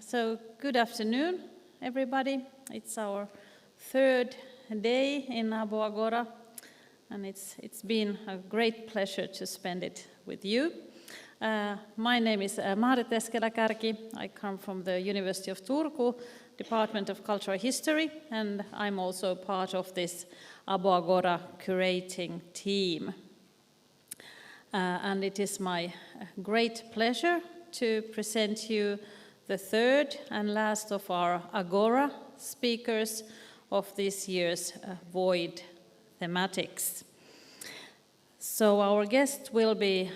So good afternoon, everybody. It's our third day in Aboagora, and it's been a great pleasure to spend it with you. My name is Maarit Eskelä-Kärki. I come from the University of Turku, Department of Cultural History, and I'm also part of this Aboagora curating team. And it is my great pleasure to present you the third and last of our AGORA speakers of this year's Void thematics. So our guest will be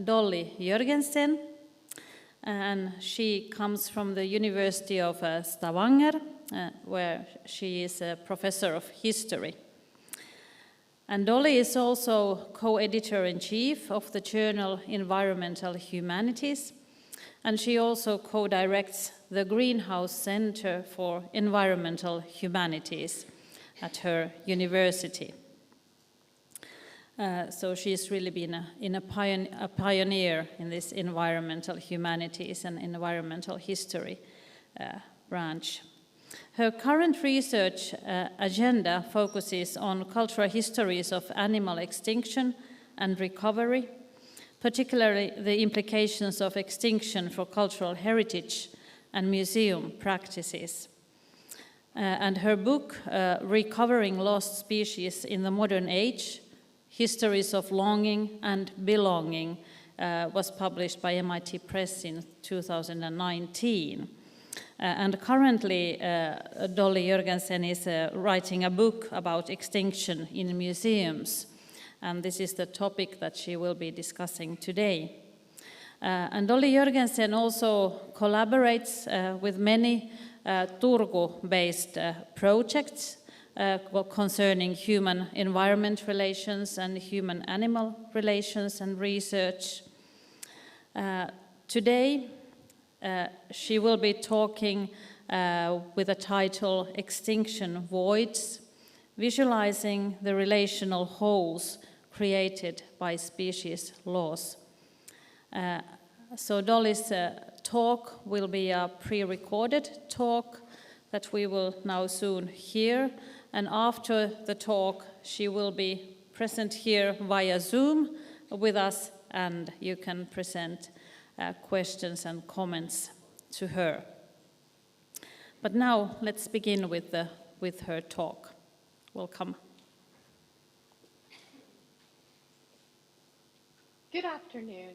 Dolly Jørgensen, and she comes from the University of Stavanger, where she is a professor of history. And Dolly is also co-editor-in-chief of the journal Environmental Humanities, and she also co-directs the Greenhouse Center for Environmental Humanities at her university. So she's really been a pioneer in this environmental humanities and environmental history branch. Her current research agenda focuses on cultural histories of animal extinction and recovery, particularly the implications of extinction for cultural heritage and museum practices. And her book, Recovering Lost Species in the Modern Age, Histories of Longing and Belonging, was published by MIT Press in 2019. And currently, Dolly Jørgensen is writing a book about extinction in museums. And this is the topic that she will be discussing today. And Dolly Jørgensen also collaborates with many Turku-based projects concerning human-environment relations and human-animal relations and research. Today, she will be talking with the title Extinction Voids, Visualizing the Relational Holes Created by Species Loss. So Dolly's talk will be a pre-recorded talk that we will now soon hear, and after the talk she will be present here via Zoom with us, and you can present questions and comments to her. But now let's begin with her talk. Welcome. Good afternoon.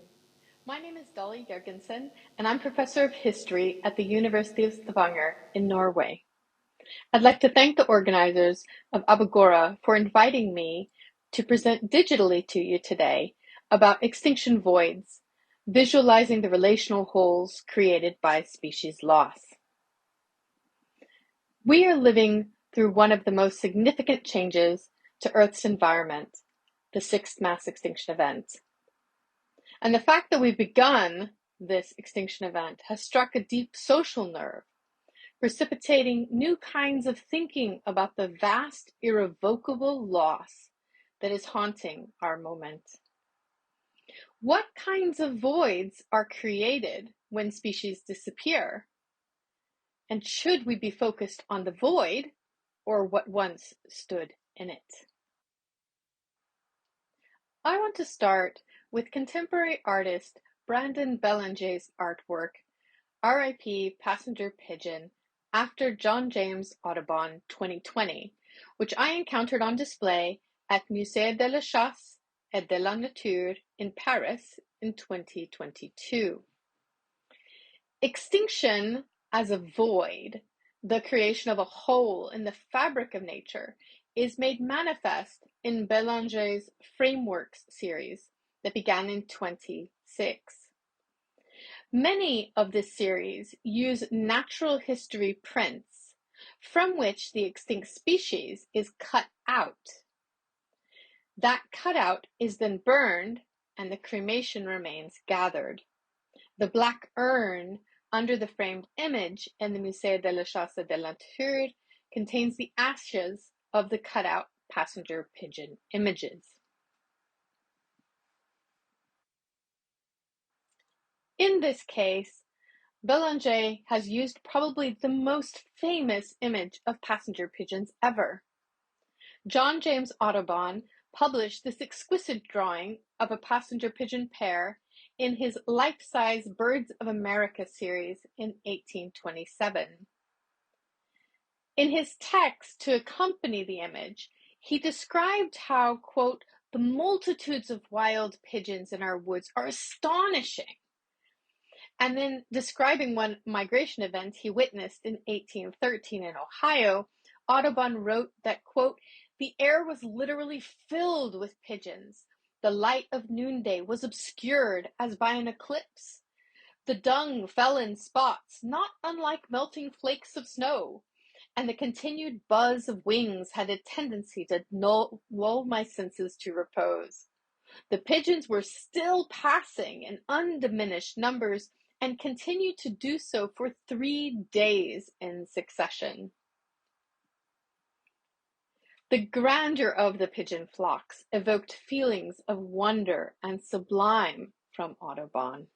My name is Dolly Jørgensen, and I'm Professor of History at the University of Stavanger in Norway. I'd like to thank the organizers of Aboagora for inviting me to present digitally to you today about extinction voids, visualizing the relational holes created by species loss. We are living through one of the most significant changes to Earth's environment, the sixth mass extinction event. And the fact that we've begun this extinction event has struck a deep social nerve, precipitating new kinds of thinking about the vast, irrevocable loss that is haunting our moment. What kinds of voids are created when species disappear? And should we be focused on the void or what once stood in it? I want to start with contemporary artist Brandon Ballengée's artwork, RIP Passenger Pigeon, after John James Audubon 2020, which I encountered on display at Musée de la Chasse et de la Nature in Paris in 2022. Extinction as a void, the creation of a hole in the fabric of nature, is made manifest in Ballengée's Frameworks series that began in 2006. Many of this series use natural history prints from which the extinct species is cut out. That cutout is then burned and the cremation remains gathered. The black urn under the framed image in the Musée de la Chasse et de la Nature contains the ashes of the cutout passenger pigeon images. In this case, Ballengée has used probably the most famous image of passenger pigeons ever. John James Audubon published this exquisite drawing of a passenger pigeon pair in his life-size Birds of America series in 1827. In his text to accompany the image, he described how, quote, the multitudes of wild pigeons in our woods are astonishing. And then describing one migration event he witnessed in 1813 in Ohio, Audubon wrote that, quote, the air was literally filled with pigeons. The light of noonday was obscured as by an eclipse. The dung fell in spots, not unlike melting flakes of snow, and the continued buzz of wings had a tendency to lull my senses to repose. The pigeons were still passing in undiminished numbers and continued to do so for 3 days in succession. The grandeur of the pigeon flocks evoked feelings of wonder and sublime from Audubon.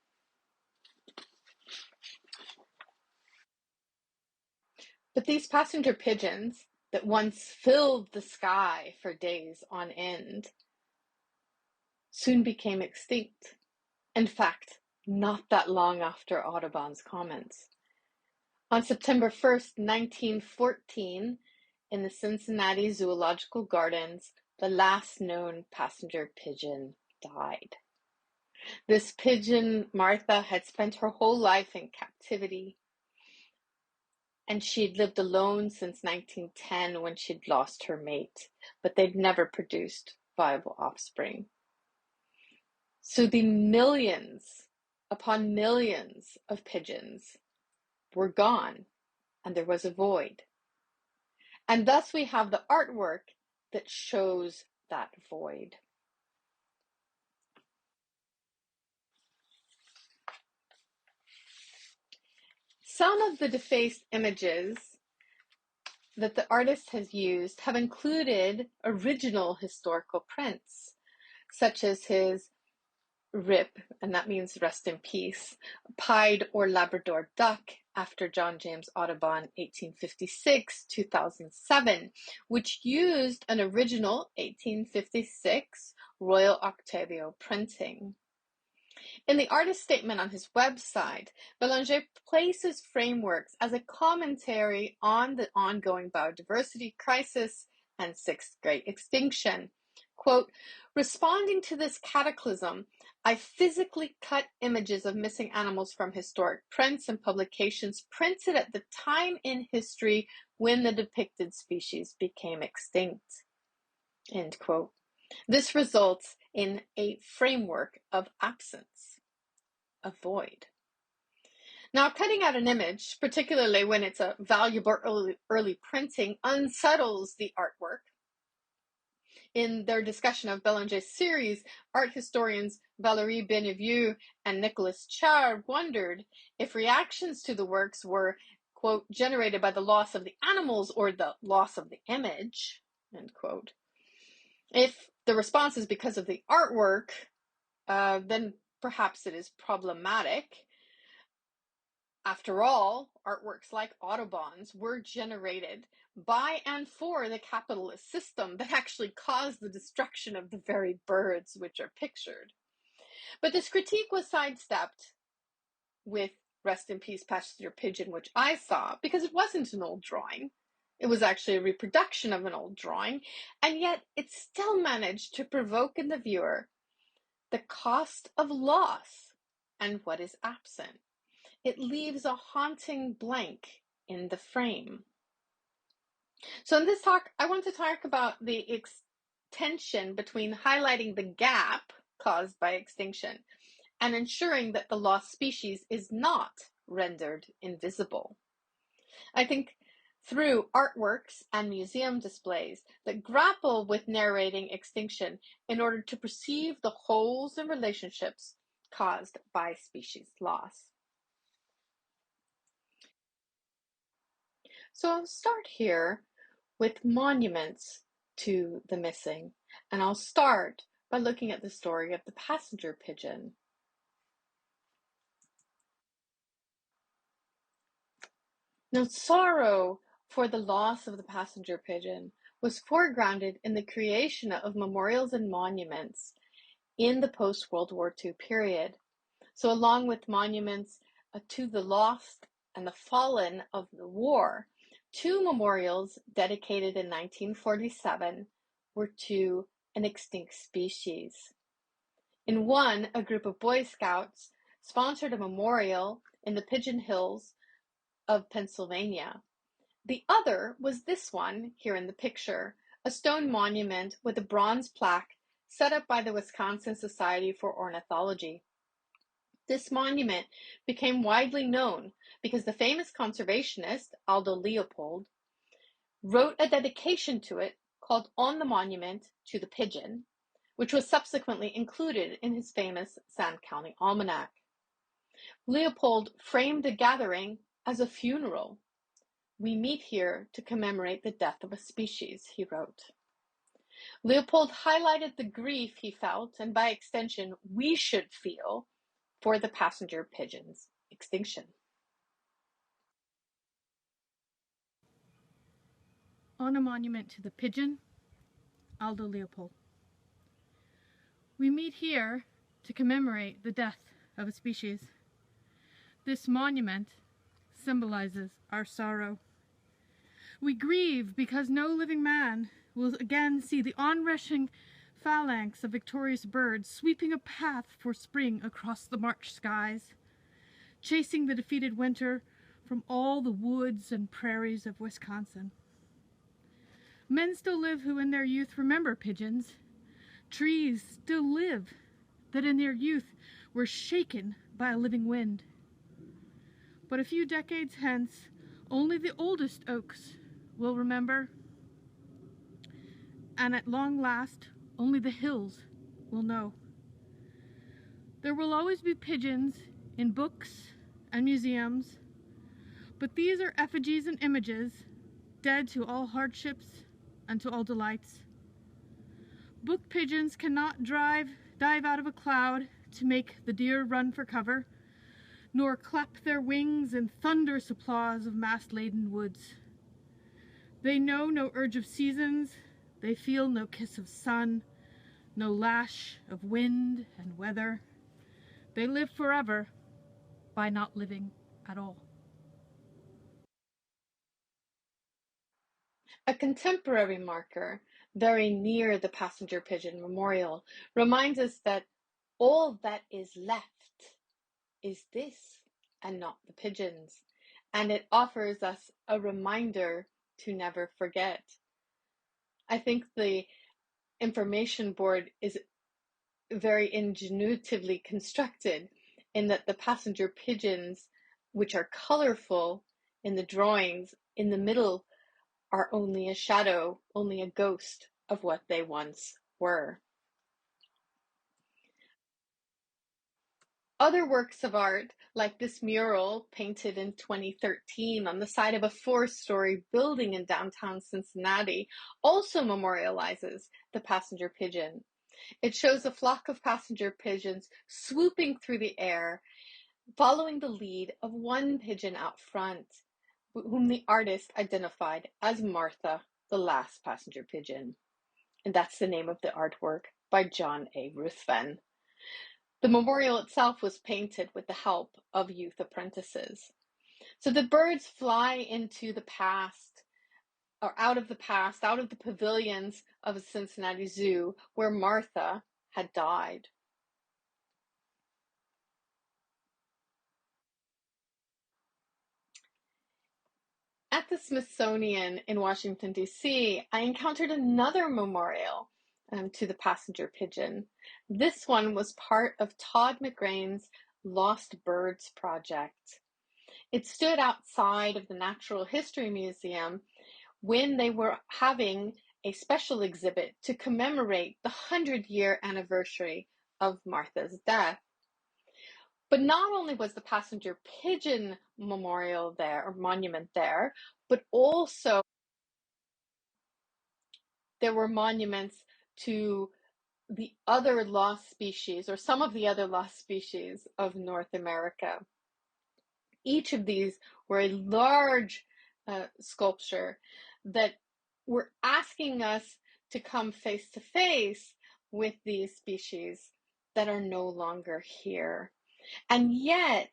But these passenger pigeons that once filled the sky for days on end soon became extinct. In fact, not that long after Audubon's comments. On September 1st, 1914, in the Cincinnati Zoological Gardens, the last known passenger pigeon died. This pigeon, Martha, had spent her whole life in captivity, and she'd lived alone since 1910 when she'd lost her mate, but they'd never produced viable offspring. So the millions upon millions of pigeons were gone, and there was a void. And thus we have the artwork that shows that void. Some of the defaced images that the artist has used have included original historical prints, such as his RIP, and that means rest in peace, pied or Labrador duck after John James Audubon, 1856-2007, which used an original 1856 Royal Octavio printing. In the artist statement on his website, Ballengée places frameworks as a commentary on the ongoing biodiversity crisis and sixth great extinction. Quote, responding to this cataclysm, I physically cut images of missing animals from historic prints and publications printed at the time in history when the depicted species became extinct. End quote. This results in a framework of absence, a void. Now, cutting out an image, particularly when it's a valuable early printing, unsettles the artwork. In their discussion of Ballengée's series, art historians Valérie Bennevieux and Nicolas Char wondered if reactions to the works were, quote, generated by the loss of the animals or the loss of the image, end quote. If the response is because of the artwork, then perhaps it is problematic. After all, artworks like Audubon's were generated by and for the capitalist system that actually caused the destruction of the very birds which are pictured. But this critique was sidestepped with Rest in Peace Passenger Pigeon, which I saw, because it wasn't an old drawing. It was actually a reproduction of an old drawing, and yet it still managed to provoke in the viewer the cost of loss and what is absent. It leaves a haunting blank in the frame. So in this talk, I want to talk about the tension between highlighting the gap caused by extinction and ensuring that the lost species is not rendered invisible. I think through artworks and museum displays that grapple with narrating extinction in order to perceive the holes and relationships caused by species loss. So I'll start here with monuments to the missing, and I'll start by looking at the story of the passenger pigeon. Now, sorrow for the loss of the passenger pigeon was foregrounded in the creation of memorials and monuments in the post-World War II period. So along with monuments to the lost and the fallen of the war, two memorials dedicated in 1947 were to an extinct species. In one, a group of Boy Scouts sponsored a memorial in the Pigeon Hills of Pennsylvania. The other was this one here in the picture, a stone monument with a bronze plaque set up by the Wisconsin Society for Ornithology. This monument became widely known because the famous conservationist Aldo Leopold wrote a dedication to it called On the Monument to the Pigeon, which was subsequently included in his famous Sand County Almanac. Leopold framed the gathering as a funeral. "We meet here to commemorate the death of a species," he wrote. Leopold highlighted the grief he felt, and by extension, we should feel, for the passenger pigeon's extinction. On a Monument to the Pigeon, Aldo Leopold. We meet here to commemorate the death of a species. This monument symbolizes our sorrow. We grieve because no living man will again see the onrushing phalanx of victorious birds sweeping a path for spring across the March skies, chasing the defeated winter from all the woods and prairies of Wisconsin. Men still live who in their youth remember pigeons. Trees still live that in their youth were shaken by a living wind. But a few decades hence, only the oldest oaks will remember, and at long last, only the hills will know. There will always be pigeons in books and museums, but these are effigies and images, dead to all hardships and to all delights. Book pigeons cannot dive out of a cloud to make the deer run for cover, nor clap their wings in thunderous applause of mast-laden woods. They know no urge of seasons, they feel no kiss of sun, no lash of wind and weather. They live forever by not living at all. A contemporary marker, very near the passenger pigeon memorial, reminds us that all that is left is this and not the pigeons, and it offers us a reminder to never forget. I think the information board is very ingenuitively constructed in that the passenger pigeons, which are colorful in the drawings, in the middle are only a shadow, only a ghost of what they once were. Other works of art, like this mural painted in 2013 on the side of a 4-story building in downtown Cincinnati, also memorializes the passenger pigeon. It shows a flock of passenger pigeons swooping through the air, following the lead of one pigeon out front, whom the artist identified as Martha, the last passenger pigeon. And that's the name of the artwork by John A. Ruthven. The memorial itself was painted with the help of youth apprentices. So the birds fly into the past, or out of the past, out of the pavilions of a Cincinnati zoo where Martha had died. At the Smithsonian in Washington, D.C., I encountered another memorial to the passenger pigeon. This one was part of Todd McGrain's Lost Birds project. It stood outside of the Natural History Museum when they were having a special exhibit to commemorate the 100-year anniversary of Martha's death. But not only was the passenger pigeon memorial there, or monument there, but also there were monuments to the other lost species, or some of the other lost species of North America. each of these were a large sculpture that were asking us to come face to face with these species that are no longer here. And yet,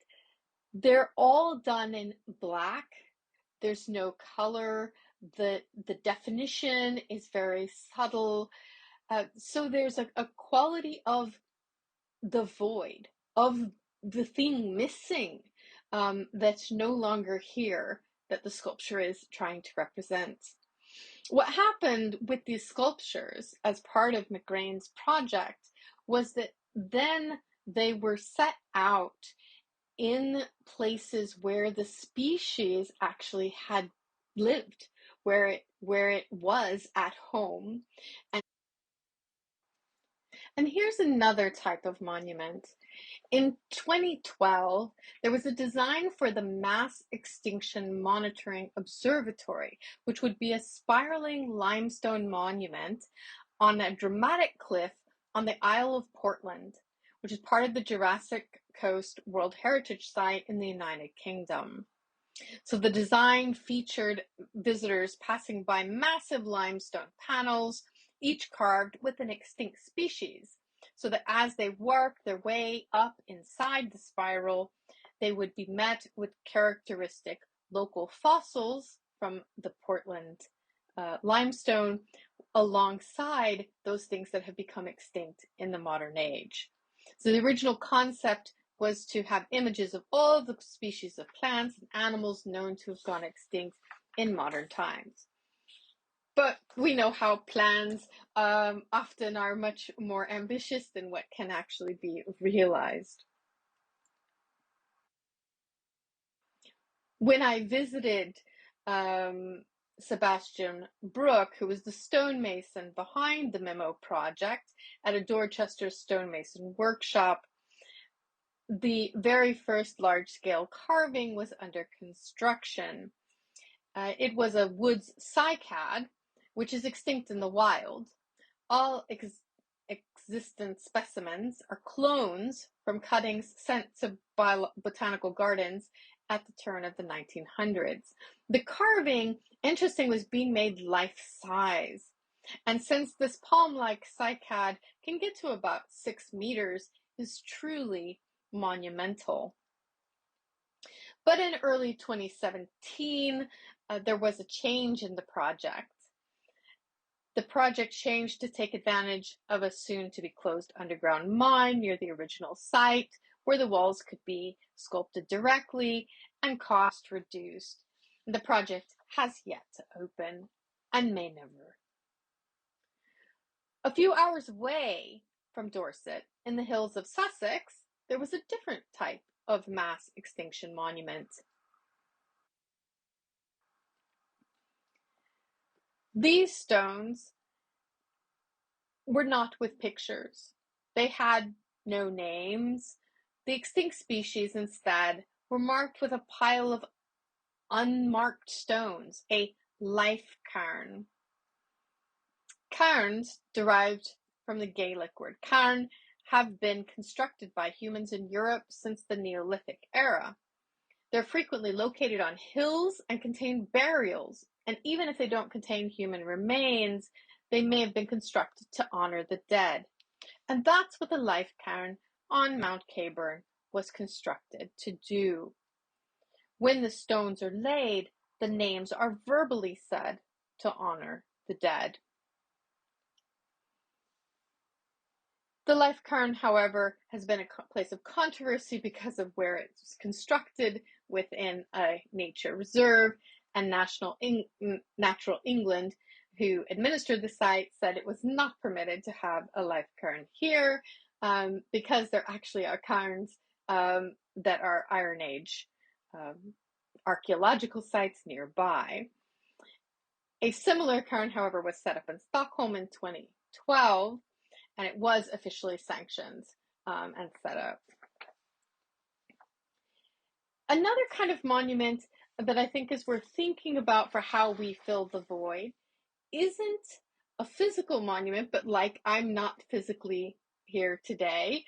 they're all done in black. There's no color. The definition is very subtle. So there's a quality of the void, of the thing missing, that's no longer here, that the sculpture is trying to represent. What happened with these sculptures as part of McGrain's project was that then they were set out in places where the species actually had lived, where it was at home. And here's another type of monument. In 2012, there was a design for the Mass Extinction Monitoring Observatory, which would be a spiraling limestone monument on a dramatic cliff on the Isle of Portland, which is part of the Jurassic Coast World Heritage Site in the United Kingdom. So the design featured visitors passing by massive limestone panels, each carved with an extinct species, so that as they worked their way up inside the spiral, they would be met with characteristic local fossils from the Portland limestone, alongside those things that have become extinct in the modern age. So the original concept was to have images of all the species of plants and animals known to have gone extinct in modern times. But we know how plans often are much more ambitious than what can actually be realized. When I visited Sebastian Brooke, who was the stonemason behind the Memo project, at a Dorchester stonemason workshop, the very first large-scale carving was under construction. It was a woods cycad, which is extinct in the wild. All existent specimens are clones from cuttings sent to botanical gardens at the turn of the 1900s. The carving, interesting, was being made life-size. And since this palm-like cycad can get to about 6 meters, is truly monumental. But in early 2017, there was a change in the project. The project changed to take advantage of a soon-to-be-closed underground mine near the original site, where the walls could be sculpted directly and cost reduced. The project has yet to open and may never. A few hours away from Dorset, in the hills of Sussex, there was a different type of mass extinction monument. These stones were not with pictures. They had no names. The extinct species instead were marked with a pile of unmarked stones, a life cairn. Cairns, derived from the Gaelic word cairn, have been constructed by humans in Europe since the Neolithic era. They're frequently located on hills and contain burials, and even if they don't contain human remains, they may have been constructed to honor the dead. And that's what the life cairn on Mount Caburn was constructed to do. When the stones are laid, the names are verbally said to honor the dead. The life cairn, however, has been a place of controversy because of where it's constructed within a nature reserve, and Natural England, who administered the site, said it was not permitted to have a life cairn here because there actually are cairns that are Iron Age archaeological sites nearby. A similar cairn, however, was set up in Stockholm in 2012, and it was officially sanctioned and set up. Another kind of monument that I think is worth thinking about for how we fill the void isn't a physical monument, but like I'm not physically here today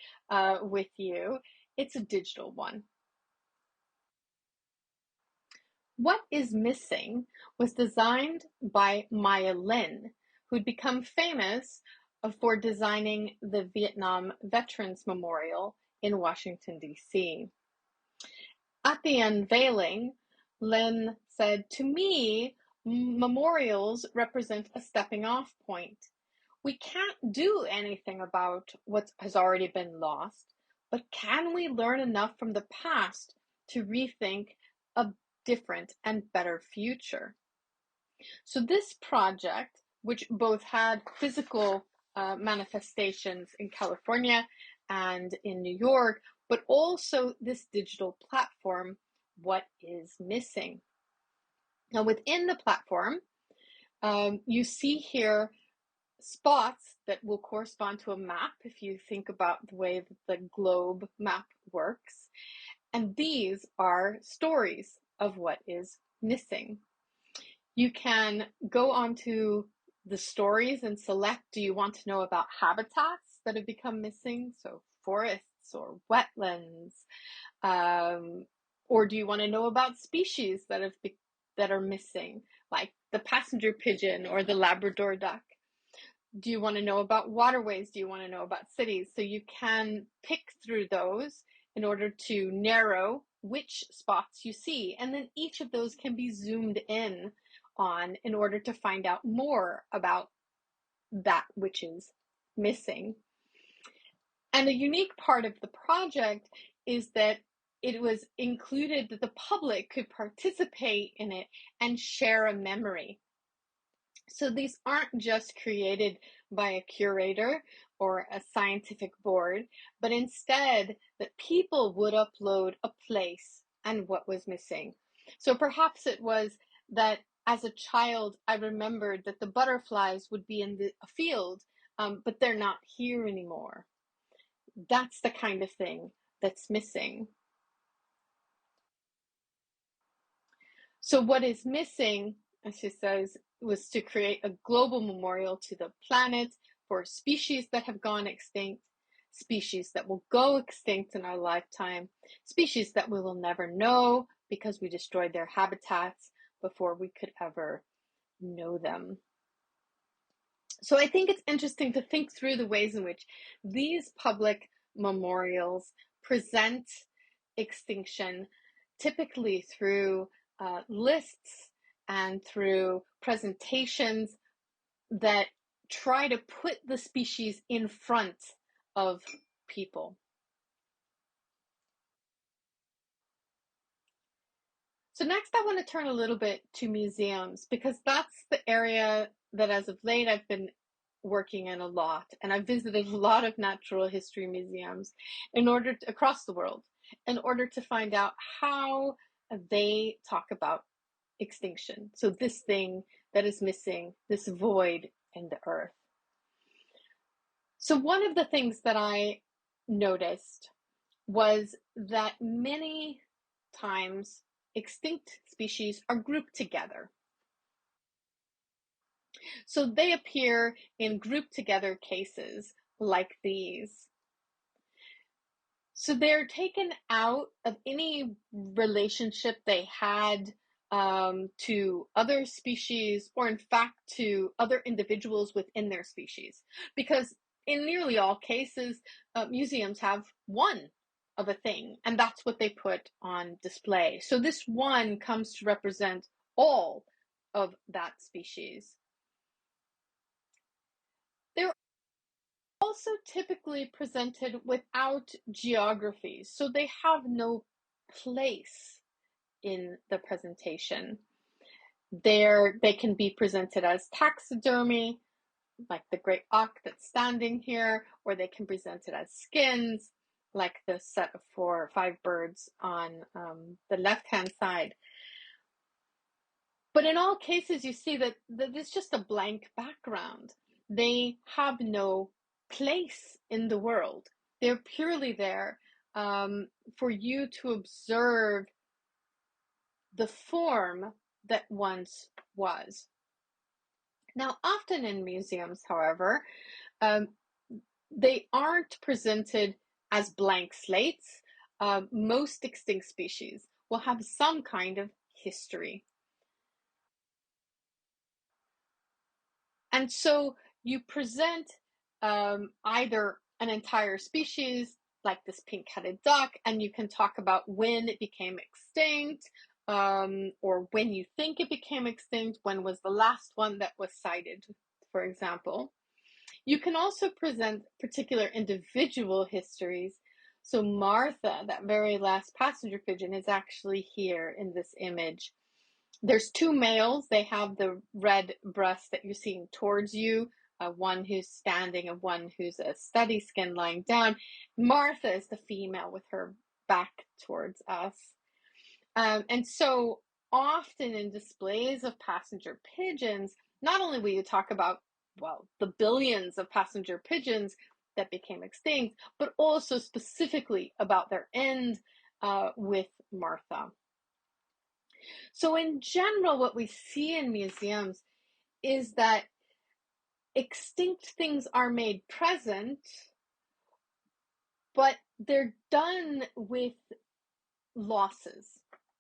with you, it's a digital one. What is Missing was designed by Maya Lin, who'd become famous for designing the Vietnam Veterans Memorial in Washington, D.C. At the unveiling, Lin said, "To me, memorials represent a stepping off point. We can't do anything about what has already been lost, but can we learn enough from the past to rethink a different and better future?" So this project, which both had physical manifestations in California and in New York, but also this digital platform, What is Missing? Now within the platform, you see here spots that will correspond to a map if you think about the way that the globe map works. And these are stories of what is missing. You can go onto the stories and select, do you want to know about habitats that have become missing? So forests or wetlands, or do you want to know about species that are missing, like the passenger pigeon or the Labrador duck? Do you want to know about waterways? Do you want to know about cities? So you can pick through those in order to narrow which spots you see. And then each of those can be zoomed in on in order to find out more about that which is missing. And a unique part of the project is that it was included that the public could participate in it and share a memory. So these aren't just created by a curator or a scientific board, but instead that people would upload a place and what was missing. So perhaps it was that as a child, I remembered that the butterflies would be in a field, but they're not here anymore. That's the kind of thing that's missing. So what is missing, as she says, was to create a global memorial to the planet for species that have gone extinct, species that will go extinct in our lifetime, species that we will never know because we destroyed their habitats before we could ever know them. So I think it's interesting to think through the ways in which these public memorials present extinction, typically through lists and through presentations that try to put the species in front of people. So next I want to turn a little bit to museums, because that's the area that as of late I've been working in a lot, and I've visited a lot of natural history museums across the world in order to find out how they talk about extinction. So this thing that is missing, this void in the earth. So one of the things that I noticed was that many times extinct species are grouped together. So they appear in grouped together cases like these. So they're taken out of any relationship they had to other species, or in fact to other individuals within their species. Because in nearly all cases, museums have one of a thing, and that's what they put on display. So this one comes to represent all of that species. They're also typically presented without geographies, so they have no place in the presentation. They can be presented as taxidermy, like the great auk that's standing here, or they can present it as skins, like the set of 4 or 5 birds on the left-hand side. But in all cases, you see that there's just a blank background. They have no place in the world. They're purely there for you to observe the form that once was. Now, often in museums, however, they aren't presented as blank slates. Most extinct species will have some kind of history. And so you present either an entire species, like this pink-headed duck, and you can talk about when it became extinct, or when you think it became extinct, when was the last one that was sighted, for example. You can also present particular individual histories. So Martha, that very last passenger pigeon, is actually here in this image. There's two males. They have the red breast that you're seeing towards you, one who's standing and one who's a steady skin lying down. Martha is the female with her back towards us. And so often in displays of passenger pigeons, not only will you talk about, well, the billions of passenger pigeons that became extinct, but also specifically about their end with Martha. So in general, what we see in museums is that extinct things are made present, but they're done with losses.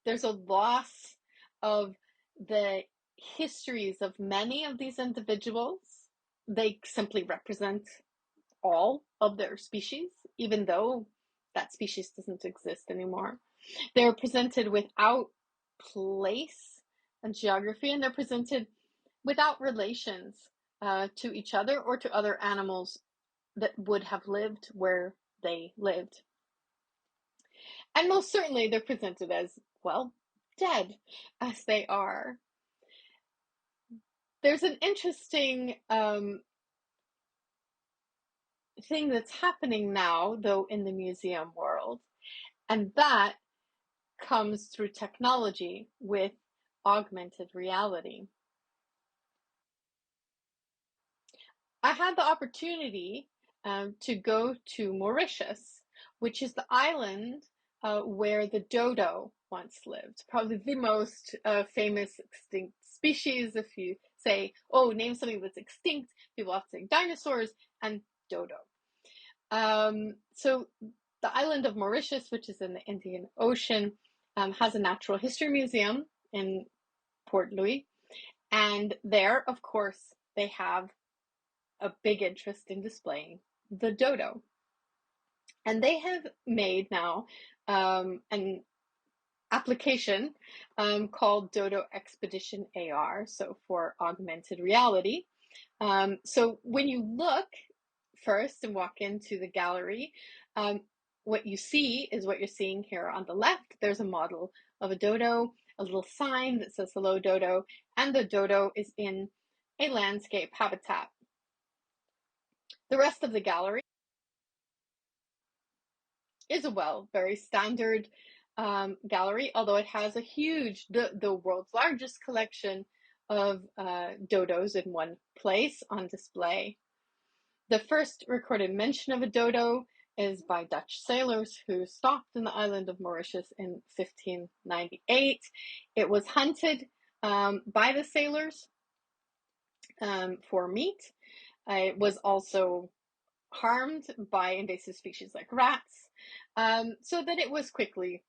There's a loss of the histories of many of these individuals. They simply represent all of their species, even though that species doesn't exist anymore. They're presented without place and geography, and they're presented without relations to each other or to other animals that would have lived where they lived. And most certainly they're presented as, well, dead, as they are. There's an interesting thing that's happening now, though, in the museum world, and that comes through technology with augmented reality. I had the opportunity to go to Mauritius, which is the island where the dodo once lived. Probably the most famous extinct species. If you say, oh, name something that's extinct, people often say dinosaurs and dodo. So the island of Mauritius, which is in the Indian Ocean, has a natural history museum in Port Louis. And there, of course, they have a big interest in displaying the dodo. And they have made now an application called Dodo Expedition AR, so for augmented reality. So when you look first and walk into the gallery, what you see is what you're seeing here on the left. There's a model of a dodo, a little sign that says hello dodo, and the dodo is in a landscape habitat. The rest of the gallery is a very standard gallery, although it has a huge, the world's largest collection of dodos in one place on display. The first recorded mention of a dodo is by Dutch sailors who stopped in the island of Mauritius in 1598. It was hunted by the sailors for meat. It was also harmed by invasive species like rats, so that it was quickly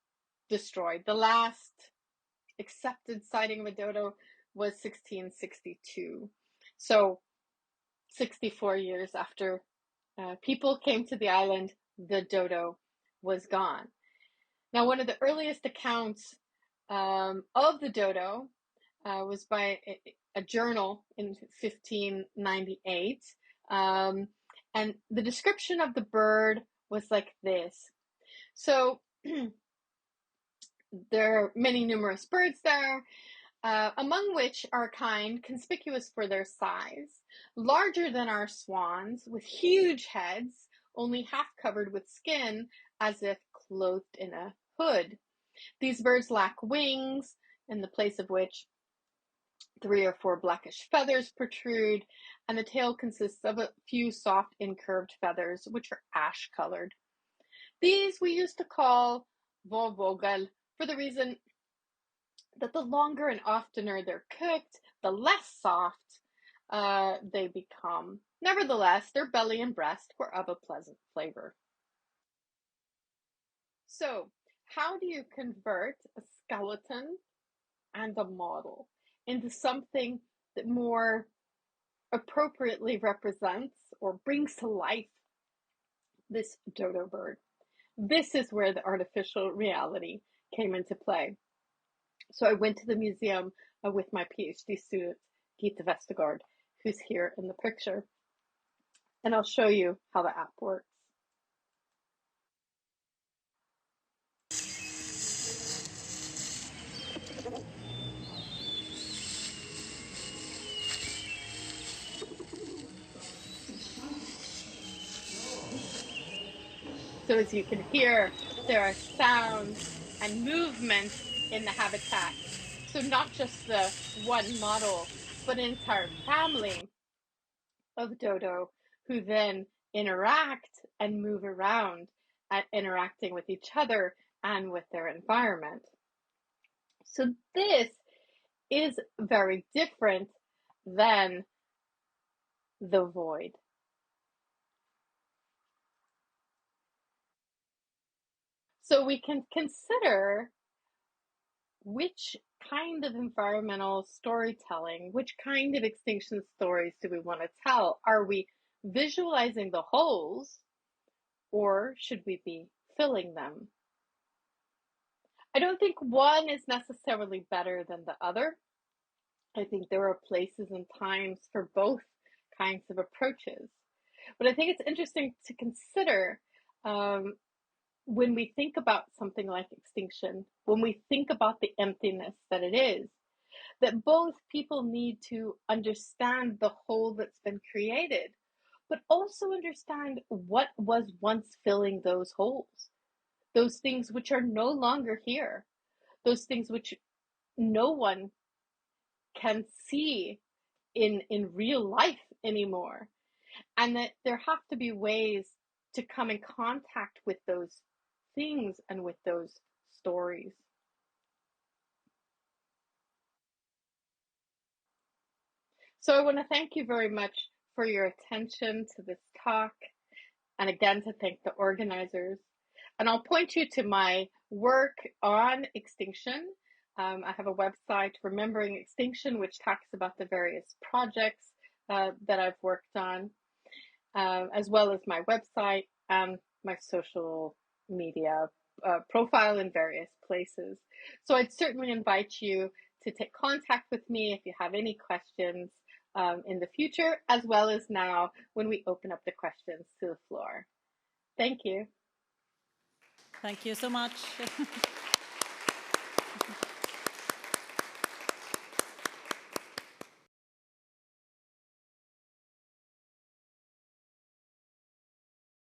destroyed. The last accepted sighting of a dodo was 1662. So 64 years after people came to the island, the dodo was gone. Now, one of the earliest accounts of the dodo was by a journal in 1598. And the description of the bird was like this. So there are many numerous birds there, among which are a kind conspicuous for their size, larger than our swans, with huge heads, only half covered with skin, as if clothed in a hood. These birds lack wings, in the place of which 3 or 4 blackish feathers protrude, and the tail consists of a few soft incurved feathers, which are ash-colored. These we used to call irrevocable for the reason that the longer and oftener they're cooked, the less soft they become. Nevertheless, their belly and breast were of a pleasant flavor. So, how do you convert a skeleton and a model into something that more appropriately represents or brings to life this dodo bird. This is where the artificial reality came into play. So I went to the museum with my PhD student, Geeta Vestergaard, who's here in the picture. And I'll show you how the app works. So as you can hear, there are sounds and movement in the habitat. So not just the one model, but an entire family of dodo who then interact and move around at interacting with each other and with their environment. So this is very different than the void. So we can consider which kind of environmental storytelling, which kind of extinction stories do we want to tell? Are we visualizing the holes, or should we be filling them? I don't think one is necessarily better than the other. I think there are places and times for both kinds of approaches. But I think it's interesting to consider when we think about something like extinction, when we think about the emptiness that it is, that both people need to understand the hole that's been created, but also understand what was once filling those holes, those things which are no longer here, those things which no one can see in real life anymore, and that there have to be ways to come in contact with those things and with those stories. So I want to thank you very much for your attention to this talk, and again to thank the organizers. And I'll point you to my work on extinction. I have a website, Remembering Extinction, which talks about the various projects that I've worked on, as well as my website and my social media profile in various places. So I'd certainly invite you to take contact with me if you have any questions in the future, as well as now when we open up the questions to the floor. Thank you. Thank you so much.